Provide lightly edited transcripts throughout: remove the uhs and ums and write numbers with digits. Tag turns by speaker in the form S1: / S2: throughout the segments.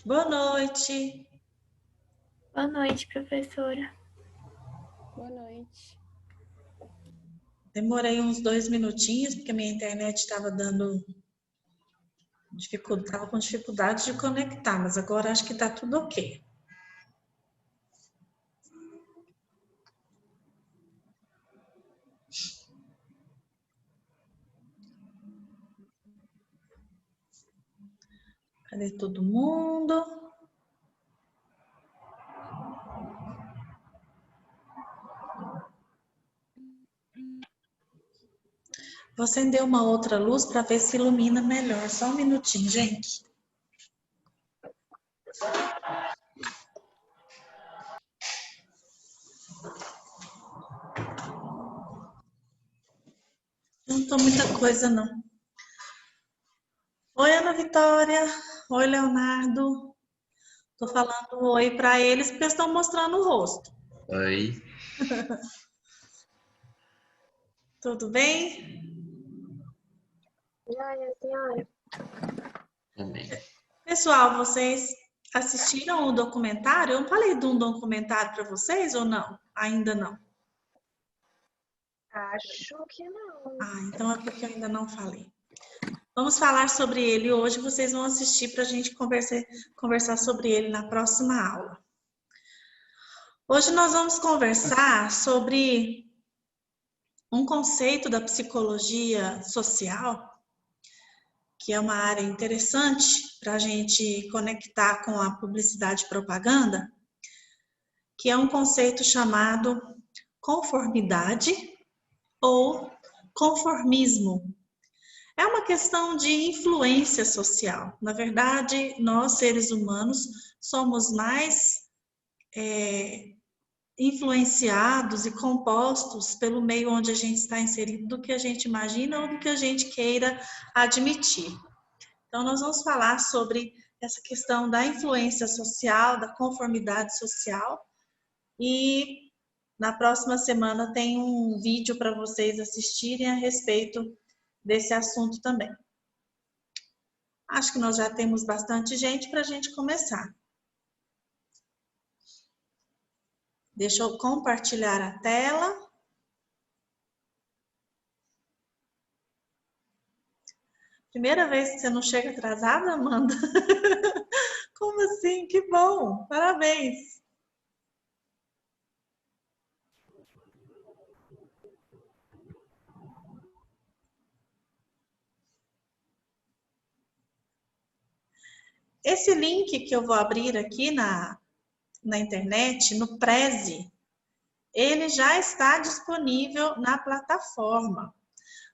S1: Boa noite.
S2: Boa noite, professora.
S3: Boa noite.
S1: Demorei uns 2 minutinhos, porque minha internet estava com dificuldade de conectar, mas agora acho que está tudo ok. Cadê todo mundo? Vou acender uma outra luz para ver se ilumina melhor. Só um minutinho, gente. Não tô muita coisa, não. Oi, Ana Vitória. Oi, Leonardo. Tô falando oi para eles porque estão mostrando o rosto.
S4: Oi.
S1: Tudo bem?
S3: Joia, senhora.
S4: Também.
S1: Pessoal, vocês assistiram o documentário? Eu falei de um documentário para vocês ou não? Ainda não.
S3: Acho que não.
S1: Ah, então é porque eu ainda não falei. Vamos falar sobre ele hoje. Vocês vão assistir para a gente conversar sobre ele na próxima aula. Hoje nós vamos conversar sobre um conceito da psicologia social, que é uma área interessante para a gente conectar com a publicidade e propaganda, que é um conceito chamado conformidade ou conformismo. É uma questão de influência social. Na verdade, nós, seres humanos, somos mais influenciados e compostos pelo meio onde a gente está inserido do que a gente imagina ou do que a gente queira admitir. Então, nós vamos falar sobre essa questão da influência social, da conformidade social, e na próxima semana tem um vídeo para vocês assistirem a respeito desse assunto também. Acho que nós já temos bastante gente para a gente começar. Deixa eu compartilhar a tela. Primeira vez que você não chega atrasada, Amanda? Como assim? Que bom! Parabéns! Esse link que eu vou abrir aqui na internet, no Prezi, ele já está disponível na plataforma.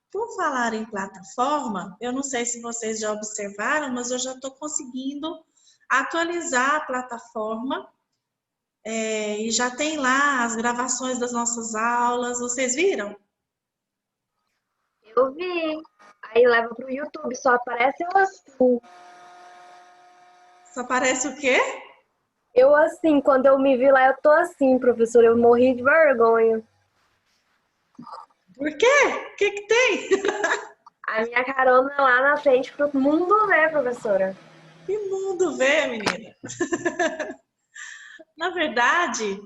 S1: Por falar em plataforma, eu não sei se vocês já observaram, mas eu já estou conseguindo atualizar a plataforma e já tem lá as gravações das nossas aulas. Vocês viram?
S3: Eu vi. Aí leva pro YouTube, só aparece eu assim.
S1: Só aparece o quê?
S3: Eu assim, quando eu me vi lá, eu tô assim, professora. Eu morri de vergonha.
S1: Por quê? O que que tem?
S3: A minha carona lá na frente pro mundo ver, professora.
S1: Que mundo vê, menina? Na verdade,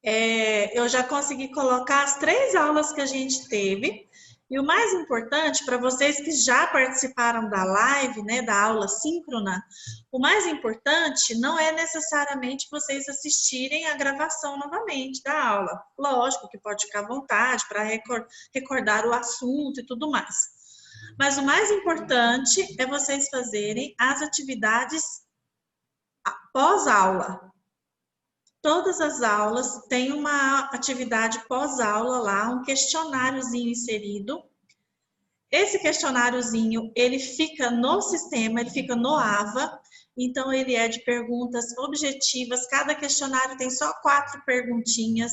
S1: eu já consegui colocar as 3 aulas que a gente teve. E o mais importante, para vocês que já participaram da live, né, da aula síncrona, o mais importante não é necessariamente vocês assistirem a gravação novamente da aula. Lógico que pode ficar à vontade para recordar o assunto e tudo mais. Mas o mais importante é vocês fazerem as atividades pós-aula. Todas as aulas têm uma atividade pós-aula lá, um questionáriozinho inserido. Esse questionáriozinho, ele fica no sistema, ele fica no AVA, então ele é de perguntas objetivas, cada questionário tem só 4 perguntinhas.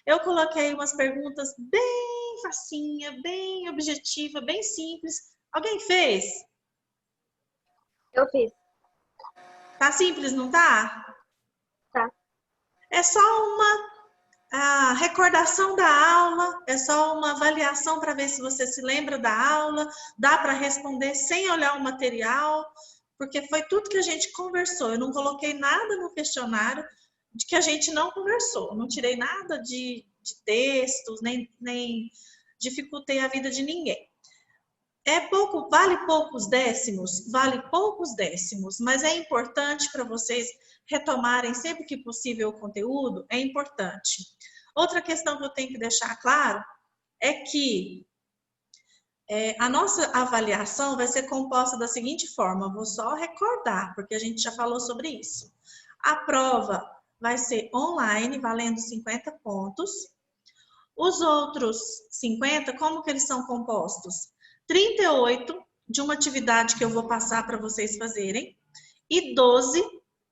S1: Eu coloquei umas perguntas bem facinha, bem objetiva, bem simples. Alguém fez?
S3: Eu fiz.
S1: Tá simples, não tá?
S3: Tá.
S1: É só a recordação da aula, é só uma avaliação para ver se você se lembra da aula, dá para responder sem olhar o material, porque foi tudo que a gente conversou. Eu não coloquei nada no questionário de que a gente não conversou. Não tirei nada de textos, nem dificultei a vida de ninguém. É pouco, vale poucos décimos? Vale poucos décimos, mas é importante para vocês retomarem sempre que possível o conteúdo, é importante. Outra questão que eu tenho que deixar claro é que a nossa avaliação vai ser composta da seguinte forma, vou só recordar, porque a gente já falou sobre isso. A prova vai ser online, valendo 50 pontos. Os outros 50, como que eles são compostos? 38 de uma atividade que eu vou passar para vocês fazerem e 12,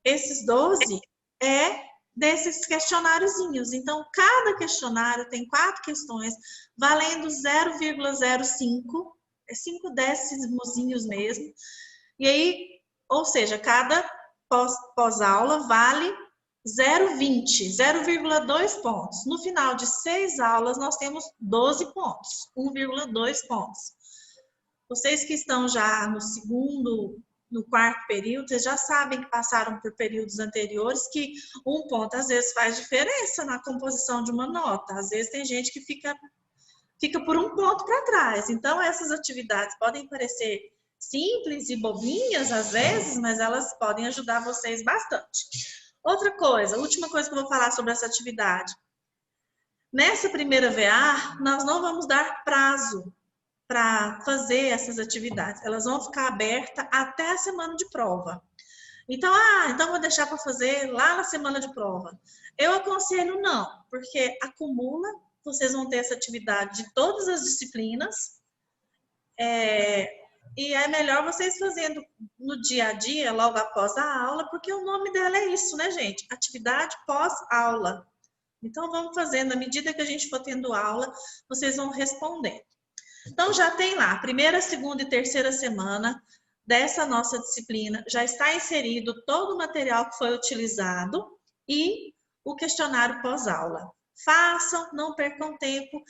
S1: esses 12 é desses questionáriozinhos. Então, cada questionário tem 4 questões, valendo 0,05, é 5 décimozinhos mesmo. E aí, ou seja, cada pós-aula vale 0,20, 0,2 pontos. No final de 6 aulas, nós temos 12 pontos, 1,2 pontos. Vocês que estão já no segundo, no quarto período, vocês já sabem que passaram por períodos anteriores que um ponto às vezes faz diferença na composição de uma nota. Às vezes tem gente que fica por um ponto para trás. Então, essas atividades podem parecer simples e bobinhas às vezes, mas elas podem ajudar vocês bastante. Outra coisa, última coisa que eu vou falar sobre essa atividade. Nessa primeira VA, nós não vamos dar prazo para fazer essas atividades. Elas vão ficar abertas até a semana de prova. Então, então vou deixar para fazer lá na semana de prova. Eu aconselho não, porque acumula, vocês vão ter essa atividade de todas as disciplinas, e é melhor vocês fazendo no dia a dia, logo após a aula, porque o nome dela é isso, né, gente? Atividade pós-aula. Então, vamos fazendo, à medida que a gente for tendo aula, vocês vão respondendo. Então, já tem lá, primeira, segunda e terceira semana dessa nossa disciplina, já está inserido todo o material que foi utilizado e o questionário pós-aula. Façam, não percam tempo.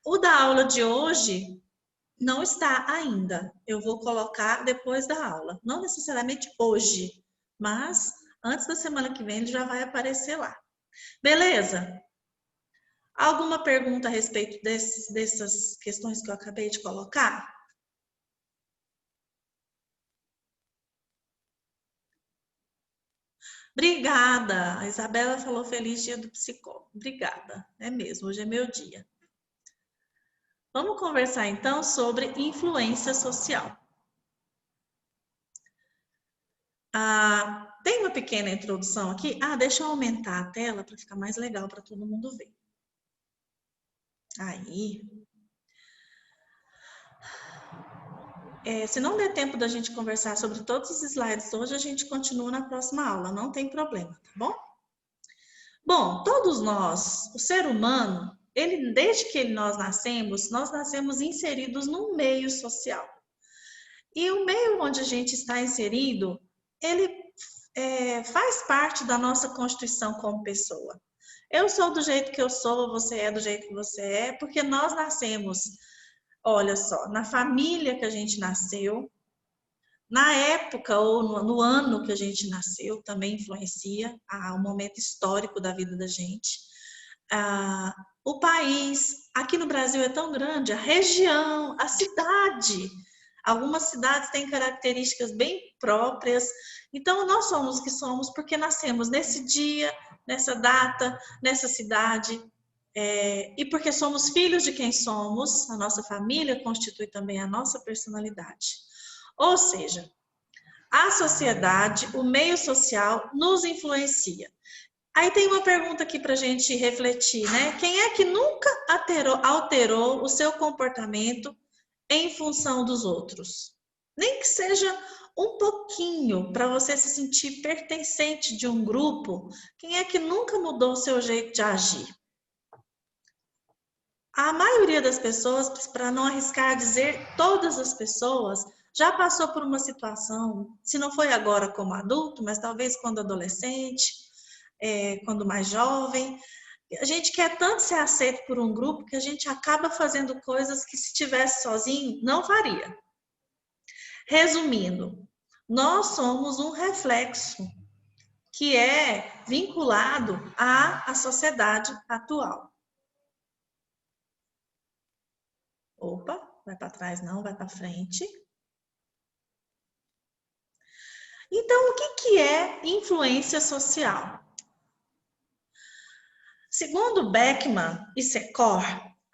S1: O da aula de hoje não está ainda. Eu vou colocar depois da aula. Não necessariamente hoje, mas antes da semana que vem ele já vai aparecer lá. Beleza? Alguma pergunta a respeito dessas questões que eu acabei de colocar? Obrigada. A Isabela falou feliz dia do psicólogo. Obrigada. É mesmo, hoje é meu dia. Vamos conversar então sobre influência social. Tem uma pequena introdução aqui. Deixa eu aumentar a tela para ficar mais legal para todo mundo ver. Aí. Se não der tempo da gente conversar sobre todos os slides hoje, a gente continua na próxima aula, não tem problema, tá bom? Bom, todos nós, o ser humano, desde que nós nascemos inseridos num meio social. E o meio onde a gente está inserido, ele faz parte da nossa constituição como pessoa. Eu sou do jeito que eu sou, você é do jeito que você é, porque nós nascemos, olha só, na família que a gente nasceu, na época ou no ano que a gente nasceu, também influencia o momento histórico da vida da gente. O país, aqui no Brasil é tão grande, a região, a cidade. Algumas cidades têm características bem próprias. Então, nós somos o que somos porque nascemos nesse dia, nessa data, nessa cidade. E porque somos filhos de quem somos, a nossa família constitui também a nossa personalidade. Ou seja, a sociedade, o meio social nos influencia. Aí tem uma pergunta aqui para a gente refletir, né? Quem é que nunca alterou o seu comportamento em função dos outros? Nem que seja um pouquinho, para você se sentir pertencente de um grupo. Quem é que nunca mudou o seu jeito de agir? A maioria das pessoas, para não arriscar dizer todas as pessoas, já passou por uma situação, se não foi agora como adulto, mas talvez quando adolescente, quando mais jovem. A gente quer tanto ser aceito por um grupo que a gente acaba fazendo coisas que se estivesse sozinho não faria. Resumindo, Nós somos um reflexo que é vinculado à sociedade atual. Opa, vai para trás não, vai para frente. Então, o que é influência social? Segundo Beckman e Secor,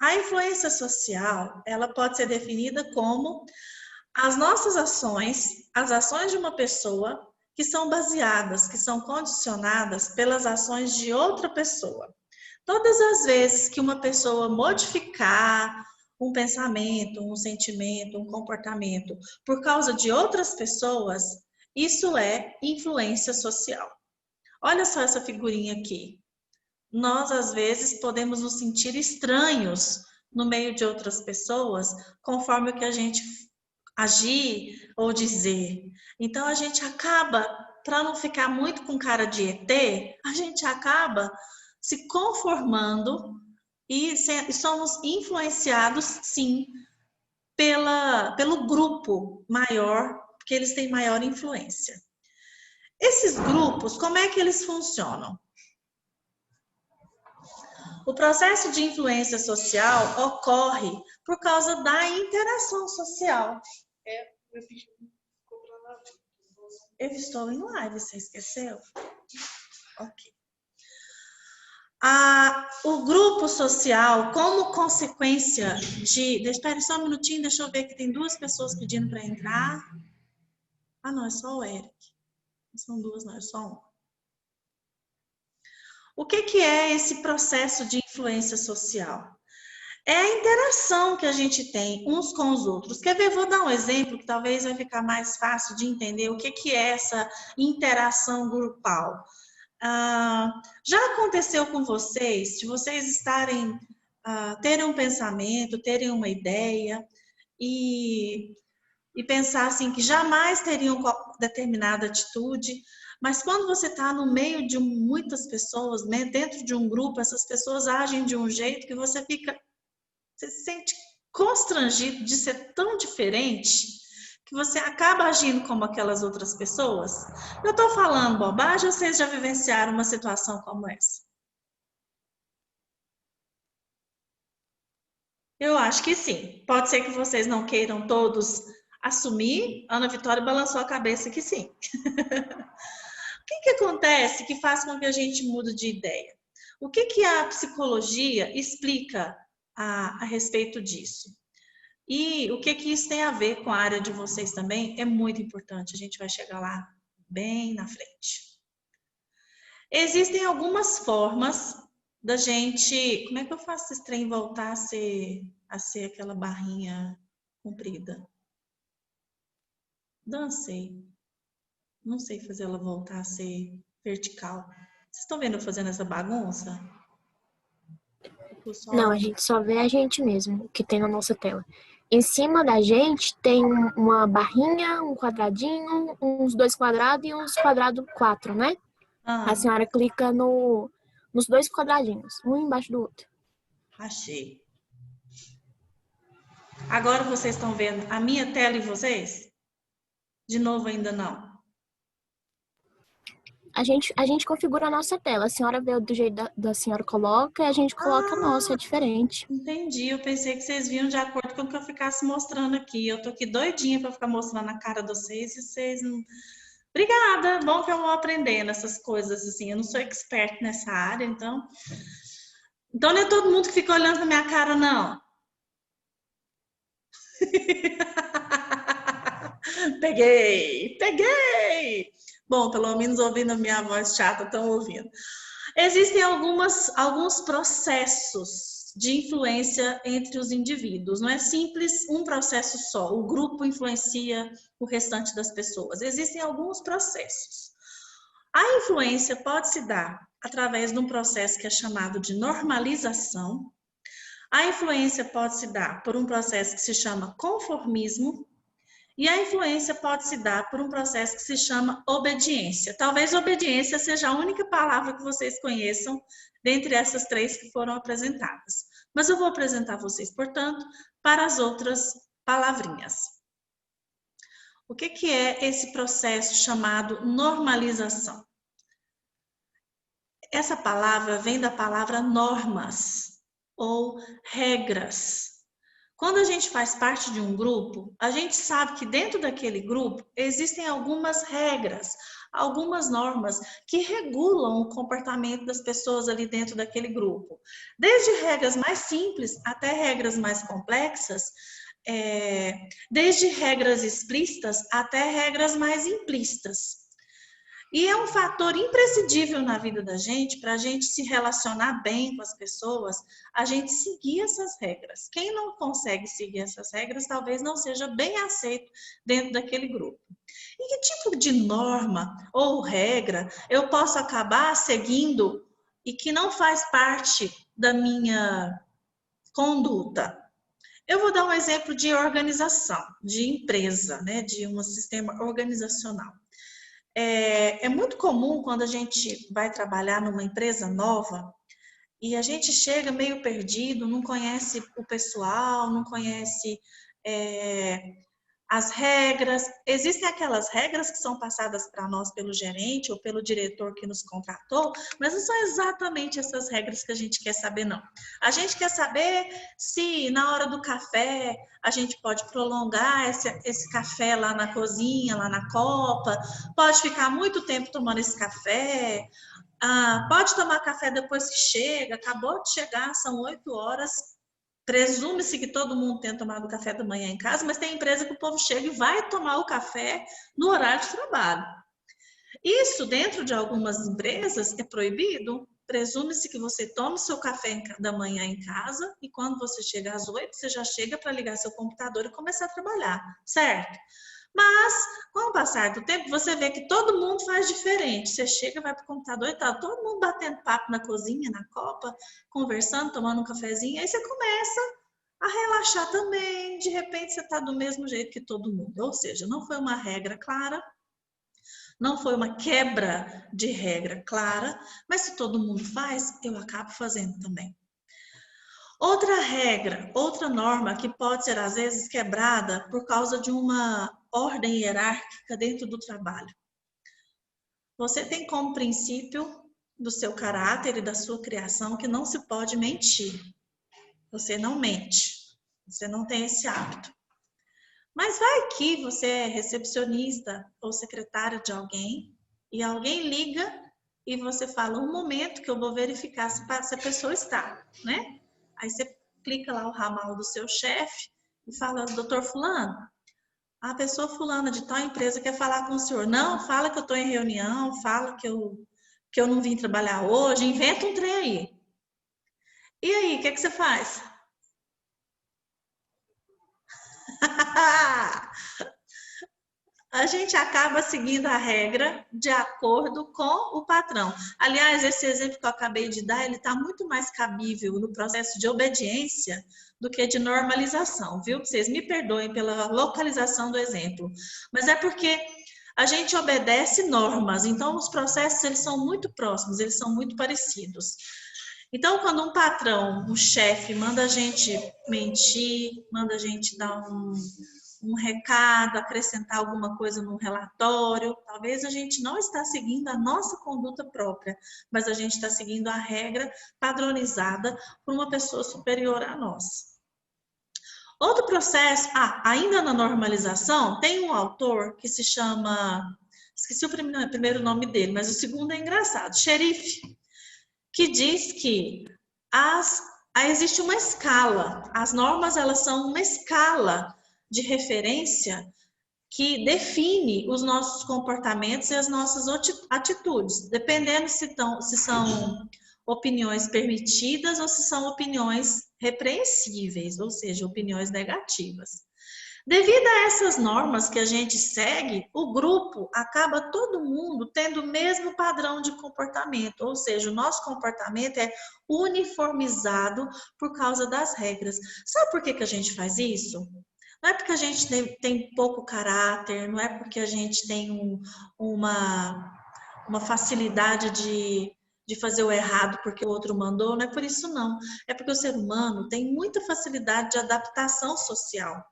S1: a influência social, ela pode ser definida como as nossas ações, as ações de uma pessoa que são baseadas, que são condicionadas pelas ações de outra pessoa. Todas as vezes que uma pessoa modificar um pensamento, um sentimento, um comportamento por causa de outras pessoas, isso é influência social. Olha só essa figurinha aqui. Nós, às vezes, podemos nos sentir estranhos no meio de outras pessoas, conforme o que a gente agir ou dizer. Então, a gente acaba, para não ficar muito com cara de ET, a gente acaba se conformando e somos influenciados, sim, pelo grupo maior, porque eles têm maior influência. Esses grupos, como é que eles funcionam? O processo de influência social ocorre por causa da interação social. Eu estou em live, você esqueceu? Ok. O grupo social, como consequência de... Espera só um minutinho, deixa eu ver que tem 2 pessoas pedindo para entrar. Ah, não, é só o Eric. Não são 2, não, é só um. O que é esse processo de influência social? É a interação que a gente tem uns com os outros. Quer ver? Vou dar um exemplo que talvez vai ficar mais fácil de entender o que é essa interação grupal. Já aconteceu com vocês, de vocês estarem, terem um pensamento, terem uma ideia e pensar assim que jamais teriam determinada atitude, mas quando você está no meio de muitas pessoas, né, dentro de um grupo, essas pessoas agem de um jeito que você se sente constrangido de ser tão diferente que você acaba agindo como aquelas outras pessoas? Eu estou falando bobagem ou vocês já vivenciaram uma situação como essa? Eu acho que sim. Pode ser que vocês não queiram todos assumir. Ana Vitória balançou a cabeça que sim. O que acontece que faz com que a gente mude de ideia? O que a psicologia explica a respeito disso? E o que isso tem a ver com a área de vocês também é muito importante. A gente vai chegar lá bem na frente. Existem algumas formas da gente... Como é que eu faço esse trem voltar a ser aquela barrinha comprida? Dancei. Não sei fazer ela voltar a ser vertical. Vocês estão vendo eu fazendo essa bagunça?
S3: Não, a gente só vê a gente mesmo, o que tem na nossa tela. Em cima da gente tem uma barrinha, um quadradinho, uns 2 quadrados e uns quadrados 4, né? A senhora clica nos 2 quadradinhos, um embaixo do outro.
S1: Achei. Agora vocês estão vendo a minha tela e vocês? De novo ainda não.
S3: A gente configura a nossa tela. A senhora vê do jeito da senhora coloca e a gente coloca a nossa, é diferente.
S1: Entendi. Eu pensei que vocês viam de acordo com o que eu ficasse mostrando aqui. Eu tô aqui doidinha para ficar mostrando a cara de vocês e vocês não... Obrigada. Bom que eu vou aprendendo essas coisas assim. Eu não sou expert nessa área, então... Então não é todo mundo que fica olhando pra minha cara, não. Peguei! Bom, pelo menos ouvindo a minha voz chata, estão ouvindo. Existem alguns processos de influência entre os indivíduos. Não é simples um processo só. O grupo influencia o restante das pessoas. Existem alguns processos. A influência pode se dar através de um processo que é chamado de normalização. A influência pode se dar por um processo que se chama conformismo. E a influência pode se dar por um processo que se chama obediência. Talvez obediência seja a única palavra que vocês conheçam dentre essas 3 que foram apresentadas. Mas eu vou apresentar vocês, portanto, para as outras palavrinhas. O que é esse processo chamado normalização? Essa palavra vem da palavra normas ou regras. Quando a gente faz parte de um grupo, a gente sabe que dentro daquele grupo existem algumas regras, algumas normas que regulam o comportamento das pessoas ali dentro daquele grupo. Desde regras mais simples até regras mais complexas, desde regras explícitas até regras mais implícitas. E é um fator imprescindível na vida da gente, para a gente se relacionar bem com as pessoas, a gente seguir essas regras. Quem não consegue seguir essas regras, talvez não seja bem aceito dentro daquele grupo. E que tipo de norma ou regra eu posso acabar seguindo e que não faz parte da minha conduta? Eu vou dar um exemplo de organização, de empresa, né, de um sistema organizacional. É muito comum quando a gente vai trabalhar numa empresa nova e a gente chega meio perdido, não conhece o pessoal, não conhece as regras. Existem aquelas regras que são passadas para nós pelo gerente ou pelo diretor que nos contratou, mas não são exatamente essas regras que a gente quer saber, não. A gente quer saber se na hora do café a gente pode prolongar esse café lá na cozinha, lá na copa, pode ficar muito tempo tomando esse café, pode tomar café depois que chega, acabou de chegar, são 8 horas, presume-se que todo mundo tenha tomado café da manhã em casa, mas tem empresa que o povo chega e vai tomar o café no horário de trabalho. Isso, dentro de algumas empresas, é proibido. Presume-se que você tome seu café da manhã em casa e quando você chega às 8, você já chega para ligar seu computador e começar a trabalhar, certo? Mas, com o passar do tempo, você vê que todo mundo faz diferente. Você chega, vai para o computador e tá todo mundo batendo papo na cozinha, na copa, conversando, tomando um cafezinho. Aí você começa a relaxar também. De repente, você está do mesmo jeito que todo mundo. Ou seja, não foi uma regra clara, não foi uma quebra de regra clara, mas se todo mundo faz, eu acabo fazendo também. Outra regra, outra norma que pode ser às vezes quebrada por causa de uma ordem hierárquica dentro do trabalho. Você tem como princípio do seu caráter e da sua criação que não se pode mentir. Você não mente, você não tem esse hábito. Mas vai que você é recepcionista ou secretária de alguém e alguém liga e você fala um momento que eu vou verificar se a pessoa está, né? Aí você clica lá o ramal do seu chefe e fala, doutor fulano, a pessoa fulana de tal empresa quer falar com o senhor. Não, fala que eu estou em reunião, fala que eu não vim trabalhar hoje, inventa um trem aí. E aí, o que você faz? A gente acaba seguindo a regra de acordo com o patrão. Aliás, esse exemplo que eu acabei de dar, ele está muito mais cabível no processo de obediência do que de normalização, viu? Vocês me perdoem pela localização do exemplo, mas é porque a gente obedece normas, então os processos eles são muito próximos, eles são muito parecidos. Então, quando um patrão, um chefe, manda a gente mentir, manda a gente dar um recado, acrescentar alguma coisa num relatório, talvez a gente não está seguindo a nossa conduta própria, mas a gente está seguindo a regra padronizada por uma pessoa superior a nós. Outro processo, ainda na normalização, tem um autor que se chama, esqueci o primeiro nome dele, mas o segundo é engraçado, Xerife, que diz que existe uma escala, as normas elas são uma escala de referência que define os nossos comportamentos e as nossas atitudes, dependendo se são opiniões permitidas ou se são opiniões repreensíveis, ou seja, opiniões negativas. Devido a essas normas que a gente segue, o grupo acaba todo mundo tendo o mesmo padrão de comportamento, ou seja, o nosso comportamento é uniformizado por causa das regras. Sabe por que a gente faz isso? Não é porque a gente tem pouco caráter, não é porque a gente tem uma facilidade de fazer o errado porque o outro mandou, não é por isso não. É porque o ser humano tem muita facilidade de adaptação social.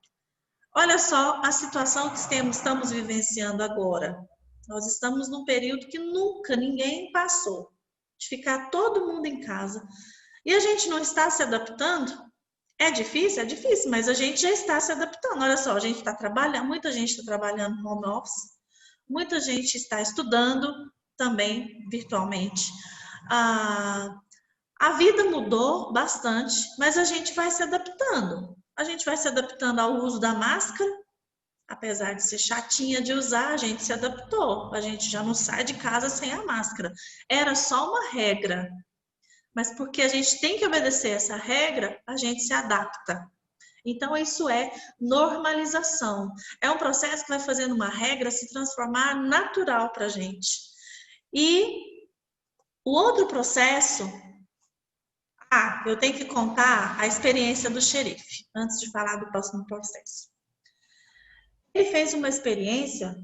S1: Olha só a situação que estamos vivenciando agora. Nós estamos num período que nunca ninguém passou, de ficar todo mundo em casa. E a gente não está se adaptando? É difícil, mas a gente já está se adaptando. Olha só, a gente está trabalhando, muita gente está trabalhando no home office, muita gente está estudando também virtualmente. A vida mudou bastante, mas a gente vai se adaptando. A gente vai se adaptando ao uso da máscara, apesar de ser chatinha de usar, a gente se adaptou. A gente já não sai de casa sem a máscara. Era só uma regra, mas porque a gente tem que obedecer essa regra, a gente se adapta. Então, isso é normalização. É um processo que vai fazendo uma regra se transformar natural para a gente. E o outro processo... eu tenho que contar a experiência do xerife, antes de falar do próximo processo. Ele fez uma experiência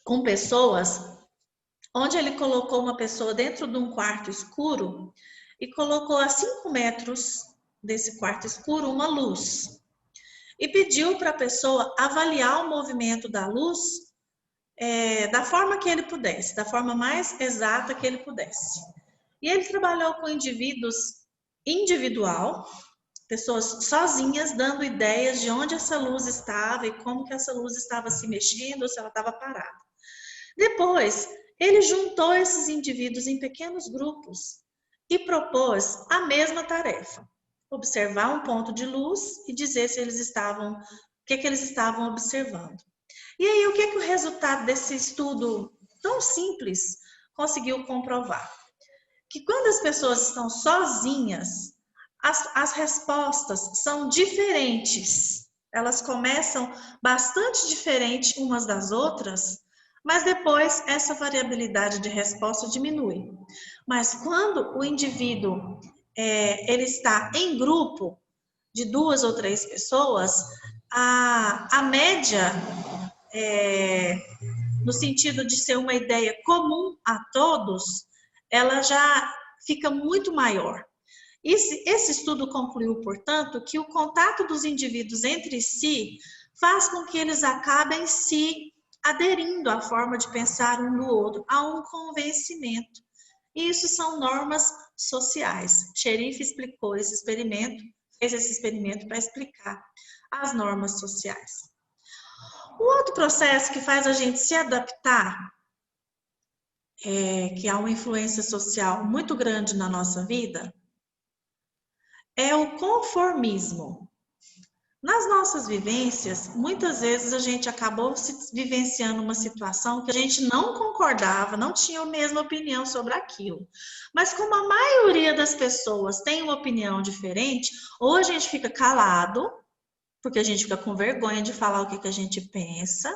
S1: com pessoas, onde ele colocou uma pessoa dentro de um quarto escuro e colocou a 5 metros desse quarto escuro uma luz. E pediu para a pessoa avaliar o movimento da luz da forma que ele pudesse, da forma mais exata que ele pudesse. E ele trabalhou com indivíduos individual, pessoas sozinhas, dando ideias de onde essa luz estava e como que essa luz estava se mexendo ou se ela estava parada. Depois, ele juntou esses indivíduos em pequenos grupos e propôs a mesma tarefa: observar um ponto de luz e dizer se eles estavam, o que eles estavam observando. E aí, o que o resultado desse estudo tão simples conseguiu comprovar? Que quando as pessoas estão sozinhas, as respostas são diferentes. Elas começam bastante diferentes umas das outras, mas depois essa variabilidade de resposta diminui. Mas quando o indivíduo ele está em grupo de 2 ou 3 pessoas, a média, no sentido de ser uma ideia comum a todos, ela já fica muito maior. Esse estudo concluiu, portanto, que o contato dos indivíduos entre si faz com que eles acabem se aderindo à forma de pensar um no outro, a um convencimento. E isso são normas sociais. Xerife explicou esse experimento, fez esse experimento para explicar as normas sociais. O outro processo que faz a gente se adaptar, que há uma influência social muito grande na nossa vida, é o conformismo. Nas nossas vivências, muitas vezes a gente acabou vivenciando uma situação que a gente não concordava, não tinha a mesma opinião sobre aquilo. Mas como a maioria das pessoas tem uma opinião diferente, ou a gente fica calado, porque a gente fica com vergonha de falar o que a gente pensa,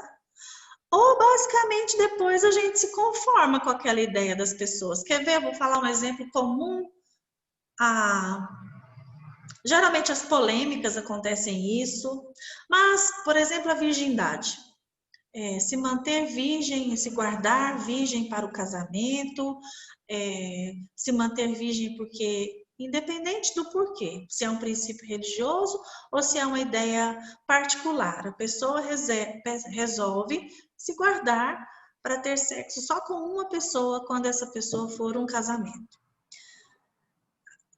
S1: ou basicamente depois a gente se conforma com aquela ideia das pessoas. Quer ver? Eu vou falar um exemplo comum. Geralmente as polêmicas acontecem isso, mas, por exemplo, a virgindade. Se manter virgem, se guardar virgem para o casamento, se manter virgem porque, independente do porquê, se é um princípio religioso ou se é uma ideia particular, a pessoa resolve se guardar para ter sexo só com uma pessoa quando essa pessoa for um casamento.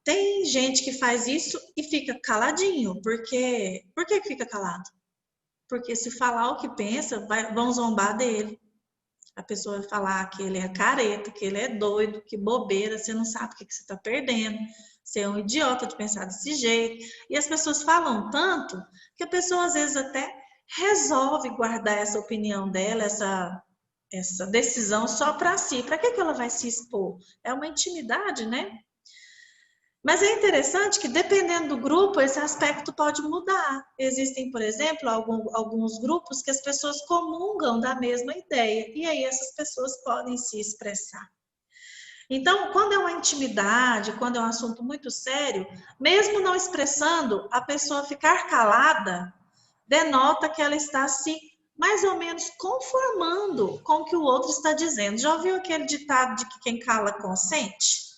S1: Tem gente que faz isso e fica caladinho. Por que fica calado? Porque se falar o que pensa, vão zombar dele. A pessoa vai falar que ele é careta, que ele é doido, que bobeira, você não sabe o que você está perdendo. Você é um idiota de pensar desse jeito. E as pessoas falam tanto que a pessoa às vezes até resolve guardar essa opinião dela, essa decisão só para si. Para que ela vai se expor? É uma intimidade, né? Mas é interessante que, dependendo do grupo, esse aspecto pode mudar. Existem, por exemplo, alguns grupos que as pessoas comungam da mesma ideia, e aí essas pessoas podem se expressar. Então, quando é uma intimidade, quando é um assunto muito sério, mesmo não expressando, a pessoa ficar calada denota que ela está se mais ou menos conformando com o que o outro está dizendo. Já ouviu aquele ditado de que quem cala consente?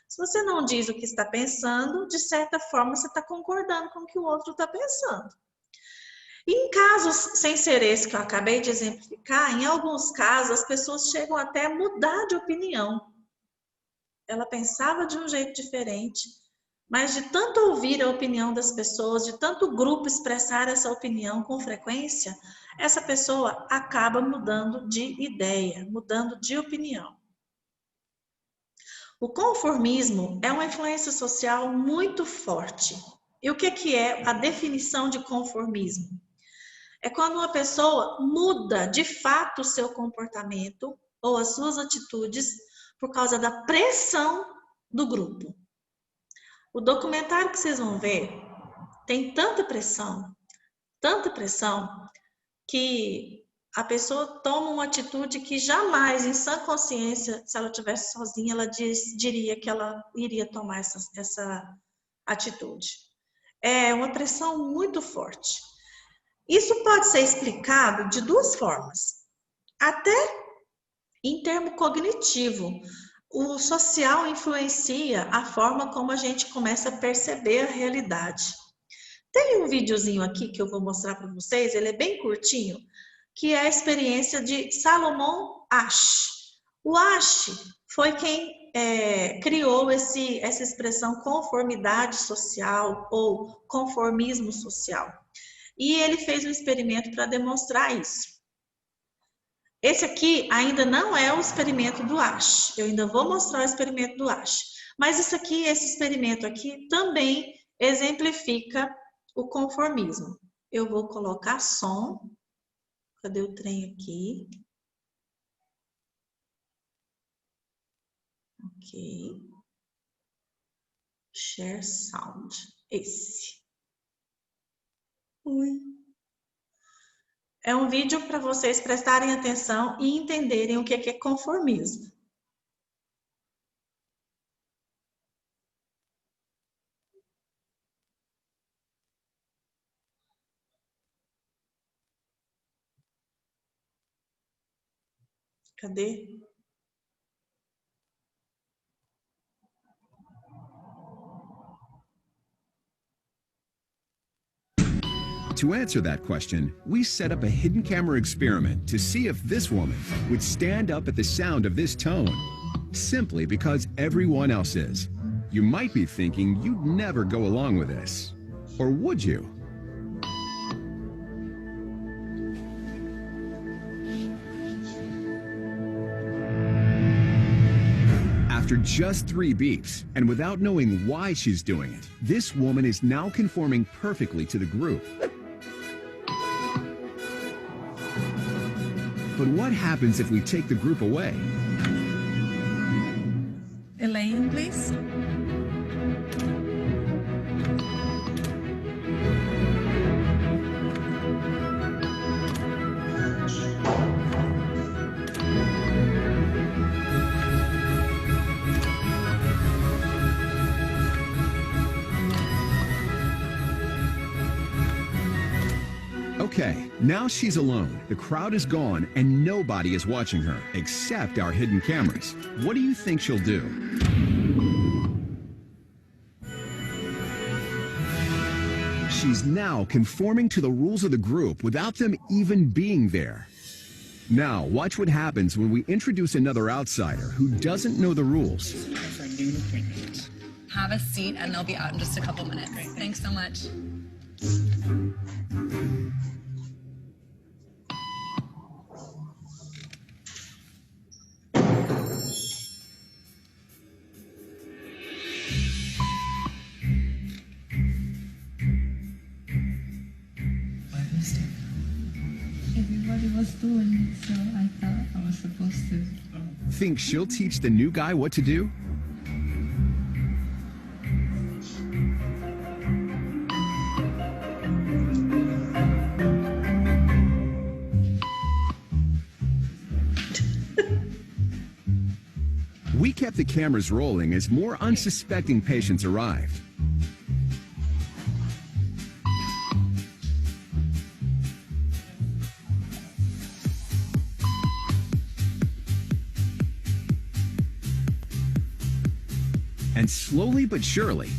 S1: Se você não diz o que está pensando, de certa forma você está concordando com o que o outro está pensando. Em casos sem ser esse que eu acabei de exemplificar, em alguns casos as pessoas chegam até a mudar de opinião. Ela pensava de um jeito diferente, mas de tanto ouvir a opinião das pessoas, de tanto o grupo expressar essa opinião com frequência, essa pessoa acaba mudando de ideia, mudando de opinião. O conformismo é uma influência social muito forte. E o que é a definição de conformismo? É quando uma pessoa muda de fato o seu comportamento ou as suas atitudes por causa da pressão do grupo. O documentário que vocês vão ver tem tanta pressão, que a pessoa toma uma atitude que jamais, em sã consciência, se ela estivesse sozinha, ela diria que ela iria tomar essa atitude. É uma pressão muito forte. Isso pode ser explicado de duas formas. Até em termo cognitivo, o social influencia a forma como a gente começa a perceber a realidade. Tem um videozinho aqui que eu vou mostrar para vocês, ele é bem curtinho, que é a experiência de Salomon Asch. O Asch foi quem criou essa expressão conformidade social ou conformismo social. E ele fez um experimento para demonstrar isso. Esse aqui ainda não é o experimento do Asch. Eu ainda vou mostrar o experimento do Asch. Mas esse experimento aqui também exemplifica o conformismo. Eu vou colocar som. Cadê o trem aqui? Ok. Share sound. Esse. É um vídeo para vocês prestarem atenção e entenderem o que é conformismo. Cadê?
S5: To answer that question, we set up a hidden camera experiment to see if this woman would stand up at the sound of this tone, simply because everyone else is. You might be thinking you'd never go along with this. Or would you? After just 3 beeps, and without knowing why she's doing it, this woman is now conforming perfectly to the group. But what happens if we take the group away?
S1: Elaine, please.
S5: Okay, now she's alone. The crowd is gone and nobody is watching her, except our hidden cameras. What do you think she'll do? She's now conforming to the rules of the group without them even being there. Now, watch what happens when we introduce another outsider who doesn't know the rules.
S6: Have a seat and they'll be out in just a couple minutes. Thanks so much.
S7: Everybody was doing it, so I thought I was supposed to.
S5: Think she'll teach the new guy what to do? We kept the cameras rolling as more unsuspecting patients arrived. And slowly but surely,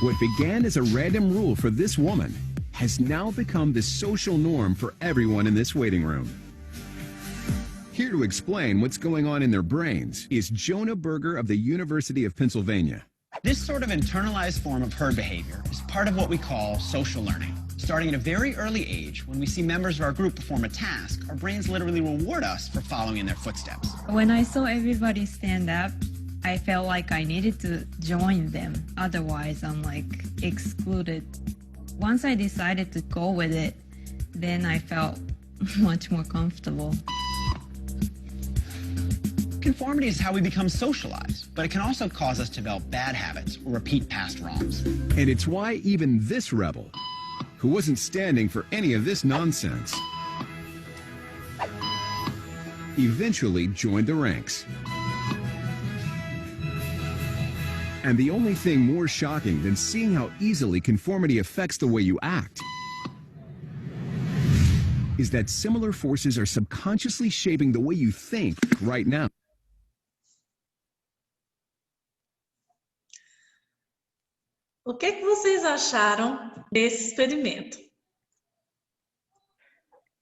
S5: What began as a random rule for this woman has now become the social norm for everyone in this waiting room. Here to explain what's going on in their brains is Jonah Berger of the University of Pennsylvania.
S8: This sort of internalized form of herd behavior is part of what we call social learning. Starting at a very early age, when we see members of our group perform a task, our brains literally reward us for following in their footsteps.
S7: When I saw everybody stand up, I felt like I needed to join them. Otherwise, I'm like excluded. Once I decided to go with it, then I felt much more comfortable.
S8: Conformity is how we become socialized, but it can also cause us to develop bad habits or repeat past wrongs.
S5: And it's why even this rebel, who wasn't standing for any of this nonsense, eventually joined the ranks. And the only thing more shocking than seeing how easily conformity affects the way you act is that similar forces are subconsciously shaping the way you think right now.
S1: O que que vocês acharam desse experimento?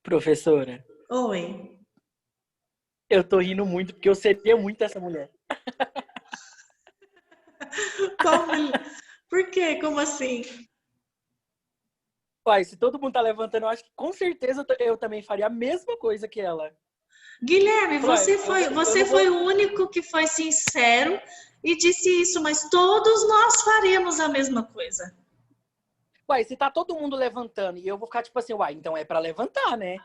S9: Professora,
S1: Oi.
S9: eu tô rindo muito porque eu seria muito essa mulher.
S1: Por quê? Como assim?
S9: Uai, se todo mundo tá levantando, eu acho que com certeza eu também faria a mesma coisa que ela.
S1: Guilherme, você
S9: eu
S1: foi o único que foi sincero e disse isso, mas todos nós faremos a mesma coisa.
S9: Uai, se tá todo mundo levantando e eu vou ficar tipo assim, uai, então é pra levantar, né?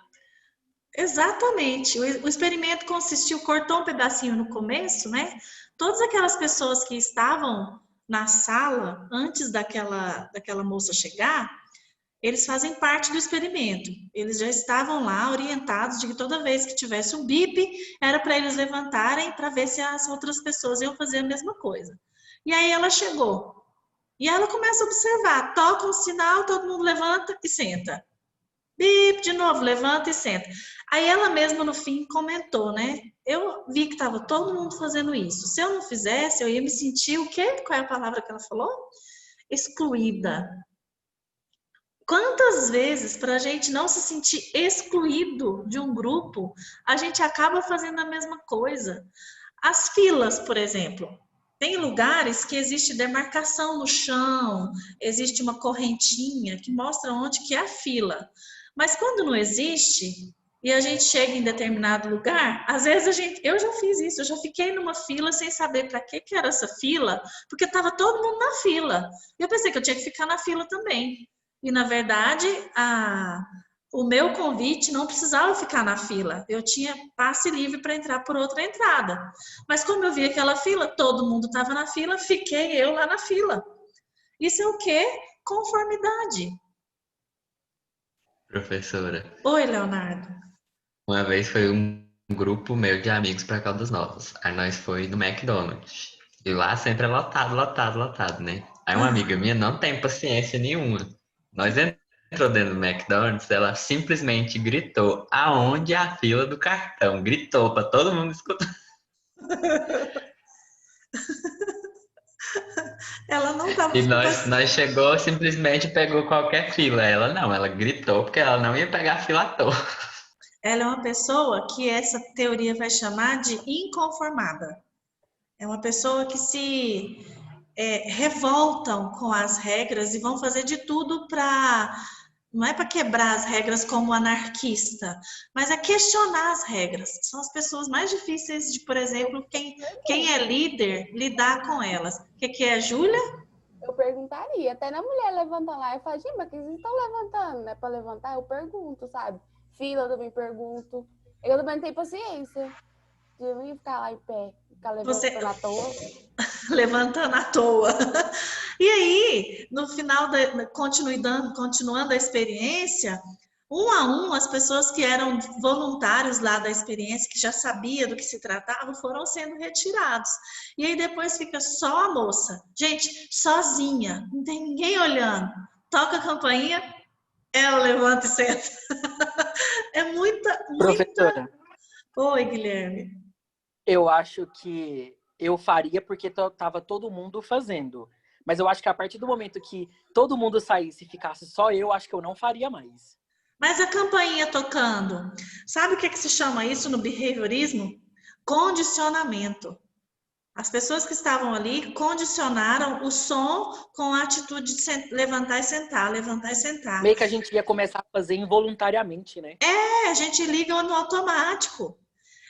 S1: Exatamente. O experimento consistiu, cortou um pedacinho no começo, né? Todas aquelas pessoas que estavam na sala antes daquela moça chegar, eles fazem parte do experimento. Eles já estavam lá orientados de que toda vez que tivesse um bip, era para eles levantarem para ver se as outras pessoas iam fazer a mesma coisa. E aí ela chegou. E ela começa a observar. Toca um sinal, todo mundo levanta e senta. Bip, de novo, levanta e senta. Aí ela mesma no fim comentou, né? Eu vi que estava todo mundo fazendo isso. Se eu não fizesse, eu ia me sentir o quê? Qual é a palavra que ela falou? Excluída. Quantas vezes, para a gente não se sentir excluído de um grupo, a gente acaba fazendo a mesma coisa? As filas, por exemplo. Tem lugares que existe demarcação no chão, existe uma correntinha que mostra onde que é a fila. Mas quando não existe, e a gente chega em determinado lugar, às vezes eu já fiz isso, eu já fiquei numa fila sem saber para que era essa fila, porque estava todo mundo na fila. E eu pensei que eu tinha que ficar na fila também. E, na verdade, o meu convite não precisava ficar na fila. Eu tinha passe livre para entrar por outra entrada. Mas como eu vi aquela fila, todo mundo estava na fila, fiquei eu lá na fila. Isso é o quê? Conformidade.
S4: Professora,
S1: Oi, Leonardo.
S4: uma vez foi um grupo meu de amigos para Caldas Novas. Aí nós foi no McDonald's. E lá sempre é lotado, lotado, lotado, né? Aí uma amiga minha não tem paciência nenhuma. Nós entrou dentro do McDonald's, ela simplesmente gritou aonde é a fila do cartão. Gritou para todo mundo escutar.
S1: Ela não estava...
S4: E nós chegou, simplesmente pegou qualquer fila. Ela não, ela gritou porque ela não ia pegar a fila à toa.
S1: Ela é uma pessoa que essa teoria vai chamar de inconformada. É uma pessoa que se revoltam com as regras e vão fazer de tudo para... Não é para quebrar as regras como anarquista, mas é questionar as regras. São as pessoas mais difíceis de, por exemplo, quem é líder, lidar com elas. O que é, Júlia?
S10: Eu perguntaria, até na mulher levantando lá, eu falo, gente, mas que vocês estão levantando, né? Para levantar, eu pergunto, sabe? Fila eu também pergunto. Eu também não tenho paciência de eu ir ficar lá em pé, ficar levantando à toa.
S1: Levantando à toa. E aí, no final, continuando a experiência, um a um, as pessoas que eram voluntários lá da experiência, que já sabia do que se tratava, foram sendo retirados. E aí depois fica só a moça. Gente, sozinha, não tem ninguém olhando. Toca a campainha, ela levanta e senta. É muita...
S9: Professora.
S1: Oi, Guilherme.
S9: Eu acho que eu faria porque tava todo mundo fazendo. Mas eu acho que a partir do momento que todo mundo saísse e ficasse só eu, acho que eu não faria mais.
S1: Mas a campainha tocando, sabe o que se chama isso no behaviorismo? Condicionamento. As pessoas que estavam ali condicionaram o som com a atitude de levantar e sentar, levantar e sentar.
S9: Meio que a gente ia começar a fazer involuntariamente, né?
S1: A gente liga no automático.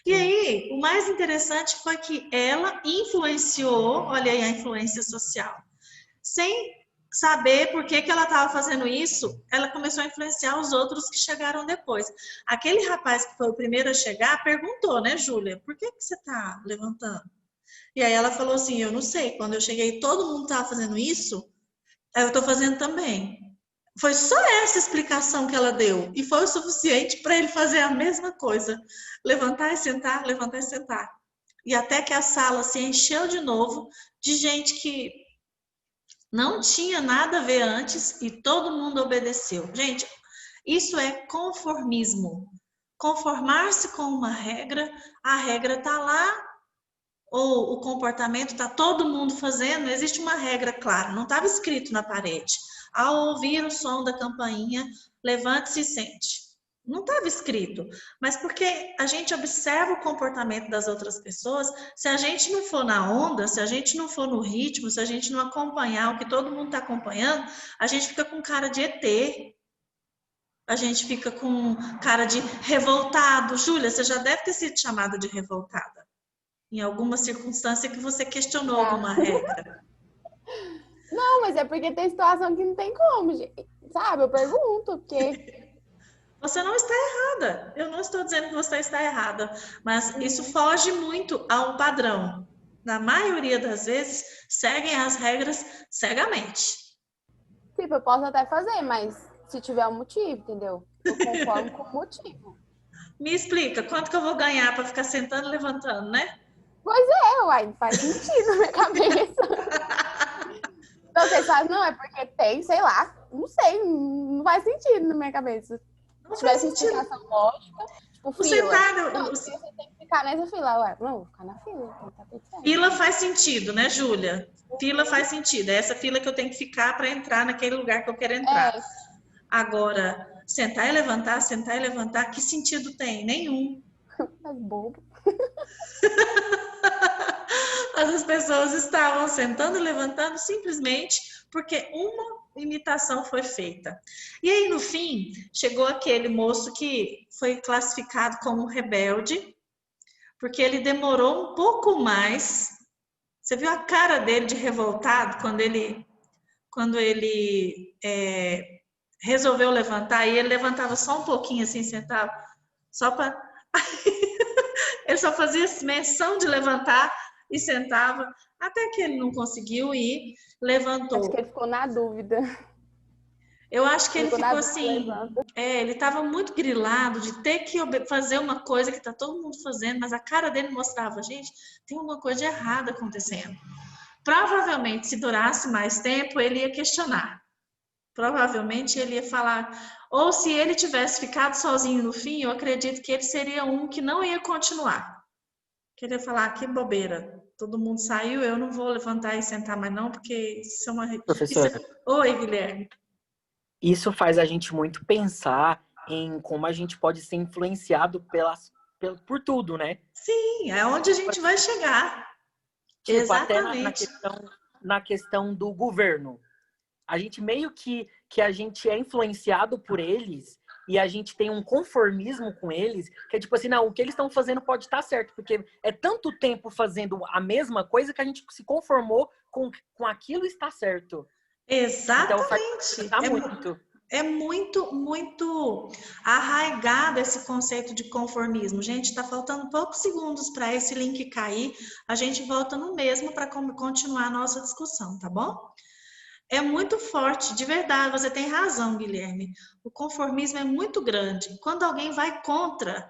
S1: E aí, o mais interessante foi que ela influenciou, olha aí a influência social. Sem saber por que ela estava fazendo isso, ela começou a influenciar os outros que chegaram depois. Aquele rapaz que foi o primeiro a chegar perguntou, né, Júlia, por que você está levantando? E aí ela falou assim, eu não sei, quando eu cheguei todo mundo estava fazendo isso, eu estou fazendo também. Foi só essa explicação que ela deu e foi o suficiente para ele fazer a mesma coisa, levantar e sentar, levantar e sentar. E até que a sala se encheu de novo de gente que não tinha nada a ver antes e todo mundo obedeceu. Gente, isso é conformismo. Conformar-se com uma regra, a regra está lá, ou o comportamento está todo mundo fazendo, existe uma regra clara, não estava escrito na parede. Ao ouvir o som da campainha, levante-se e sente. Não estava escrito, mas porque a gente observa o comportamento das outras pessoas, se a gente não for na onda, se a gente não for no ritmo, se a gente não acompanhar o que todo mundo está acompanhando, a gente fica com cara de ET. A gente fica com cara de revoltado. Júlia, você já deve ter sido chamada de revoltada. Em alguma circunstância que você questionou alguma regra.
S10: Não, mas é porque tem situação que não tem como, gente. Sabe? Eu pergunto, porque...
S1: Você não está errada. Eu não estou dizendo que você está errada. Mas isso foge muito a um padrão. Na maioria das vezes, seguem as regras cegamente.
S10: Tipo, eu posso até fazer, mas se tiver um motivo, entendeu? Eu conformo com o motivo.
S1: Me explica, quanto que eu vou ganhar para ficar sentando e levantando, né?
S10: Pois é, uai, faz sentido na minha cabeça. Então, vocês falam, não, é porque tem, sei lá, não sei, não faz sentido na minha cabeça. Se tivesse explicação lógica, tipo, fila. Você tem que ficar nessa fila, ué. Não, vou ficar na fila. Tá tudo certo.
S1: Fila faz sentido, né, Júlia? Fila faz sentido. É essa fila que eu tenho que ficar para entrar naquele lugar que eu quero entrar. Agora, sentar e levantar, que sentido tem? Nenhum.
S10: Mas bobo.
S1: As pessoas estavam sentando e levantando simplesmente porque uma imitação foi feita. E aí, no fim, chegou aquele moço que foi classificado como rebelde, porque ele demorou um pouco mais. Você viu a cara dele de revoltado quando ele resolveu levantar, e ele levantava só um pouquinho assim, sentava, só para... Ele só fazia menção de levantar e sentava, até que ele não conseguiu ir, levantou.
S10: Acho que ele ficou na dúvida.
S1: Eu acho que ele ficou assim, ele estava muito grilado de ter que fazer uma coisa que está todo mundo fazendo, mas a cara dele mostrava, gente, tem alguma coisa de errado acontecendo. Provavelmente, se durasse mais tempo, ele ia questionar. Provavelmente ele ia falar, ou se ele tivesse ficado sozinho no fim, eu acredito que ele seria um que não ia continuar. Que ele ia falar, que bobeira, todo mundo saiu, eu não vou levantar e sentar mais não, porque isso é uma...
S9: Professora.
S1: Oi, Guilherme.
S9: Isso faz a gente muito pensar em como a gente pode ser influenciado por tudo, né?
S1: Sim, é onde a gente vai chegar.
S9: Tipo,
S1: Exatamente.
S9: Até na questão do governo. A gente meio que a gente é influenciado por eles e a gente tem um conformismo com eles, que é tipo assim, não, o que eles estão fazendo pode estar certo, porque é tanto tempo fazendo a mesma coisa que a gente se conformou com aquilo está certo.
S1: Exatamente.
S9: Então,
S1: é muito arraigado esse conceito de conformismo. Gente, está faltando poucos segundos para esse link cair. A gente volta no mesmo para continuar a nossa discussão, tá bom? É muito forte, de verdade, você tem razão, Guilherme. O conformismo é muito grande. Quando alguém vai contra